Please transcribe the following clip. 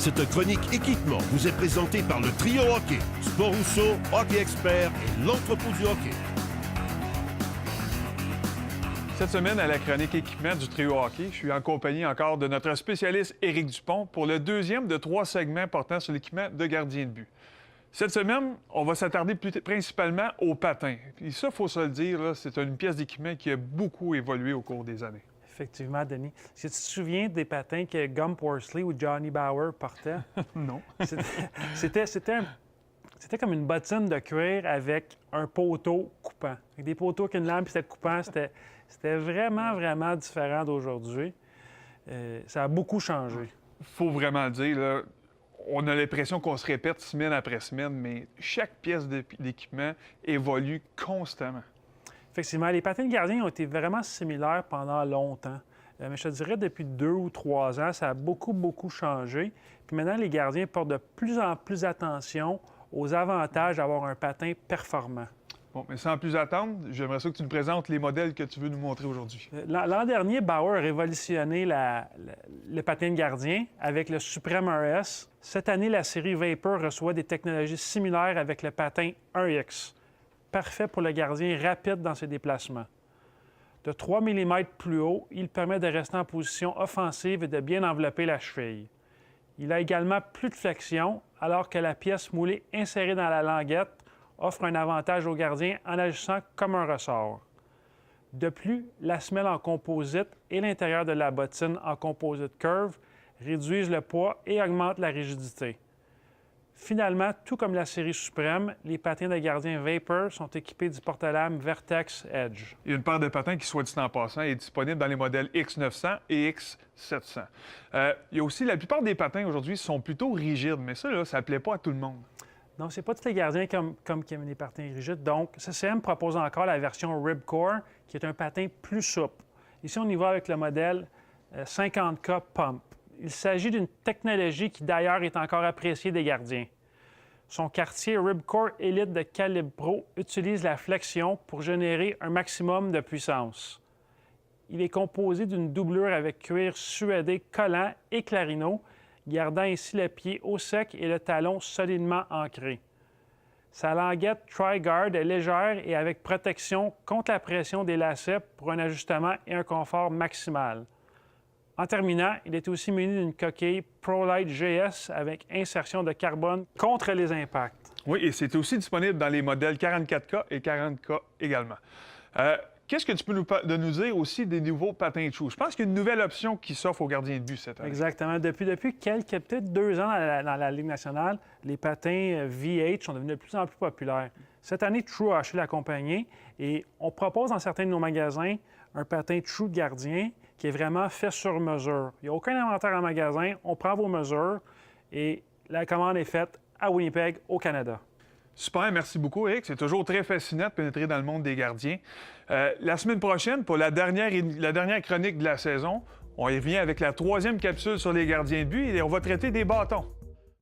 Cette chronique équipement vous est présentée par le Trio Hockey, Sport Rousseau, Hockey Expert et l'entrepôt du hockey. Cette semaine, à la chronique équipement du Trio Hockey, je suis en compagnie encore de notre spécialiste Éric Dupont pour le deuxième de 3 segments portant sur l'équipement de gardien de but. Cette semaine, on va s'attarder principalement aux patins. Et ça, il faut se le dire, là, c'est une pièce d'équipement qui a beaucoup évolué au cours des années. Effectivement, Denis. Est-ce que tu te souviens des patins que Gump Worsley ou Johnny Bauer portaient? Non. C'était comme une bottine de cuir avec un poteau coupant. Avec des poteaux qui ont une lame, puis c'était coupant. C'était vraiment, vraiment différent d'aujourd'hui. Ça a beaucoup changé. Il faut vraiment le dire, là, on a l'impression qu'on se répète semaine après semaine, mais chaque pièce d'équipement évolue constamment. Effectivement, les patins de gardien ont été vraiment similaires pendant longtemps. Mais je te dirais, depuis 2 ou 3 ans, ça a beaucoup, beaucoup changé. Puis maintenant, les gardiens portent de plus en plus attention aux avantages d'avoir un patin performant. Bon, mais sans plus attendre, j'aimerais ça que tu nous présentes les modèles que tu veux nous montrer aujourd'hui. L'an dernier, Bauer a révolutionné le patin de gardien avec le Supreme RS. Cette année, la série Vapor reçoit des technologies similaires avec le patin 1X. Parfait pour le gardien rapide dans ses déplacements. De 3 mm plus haut, il permet de rester en position offensive et de bien envelopper la cheville. Il a également plus de flexion, alors que la pièce moulée insérée dans la languette offre un avantage au gardien en agissant comme un ressort. De plus, la semelle en composite et l'intérieur de la bottine en composite curve réduisent le poids et augmentent la rigidité. Finalement, tout comme la série Suprême, les patins de gardien Vapor sont équipés du porte-lames Vertex Edge. Il y a une paire de patins qui, soit dit en passant, est disponible dans les modèles X900 et X700. Il y a aussi, la plupart des patins aujourd'hui sont plutôt rigides, mais ça, là, ça ne plaît pas à tout le monde. Non, c'est pas tous les gardiens qui aiment les patins rigides. Donc, CCM propose encore la version Ribcore, qui est un patin plus souple. Ici, on y va avec le modèle 50K Pump. Il s'agit d'une technologie qui, d'ailleurs, est encore appréciée des gardiens. Son quartier Ribcore Elite de calibre pro utilise la flexion pour générer un maximum de puissance. Il est composé d'une doublure avec cuir suédé collant et clarino, gardant ainsi le pied au sec et le talon solidement ancré. Sa languette Tri-Guard est légère et avec protection contre la pression des lacets pour un ajustement et un confort maximal. En terminant, il est aussi muni d'une coquille ProLite GS avec insertion de carbone contre les impacts. Oui, et c'est aussi disponible dans les modèles 44K et 40K également. Qu'est-ce que tu peux nous dire aussi des nouveaux patins de chou? Je pense qu'il y a une nouvelle option qui s'offre aux gardiens de but cette année. Exactement. Depuis peut-être 2 ans dans la Ligue nationale, les patins VH sont devenus de plus en plus populaires. Cette année, True a acheté la compagnie et on propose dans certains de nos magasins un patin True de gardien qui est vraiment fait sur mesure. Il n'y a aucun inventaire en magasin, on prend vos mesures et la commande est faite à Winnipeg, au Canada. Super, merci beaucoup, Eric. C'est toujours très fascinant de pénétrer dans le monde des gardiens. La semaine prochaine, pour la dernière chronique de la saison, on y revient avec la 3e capsule sur les gardiens de but et on va traiter des bâtons.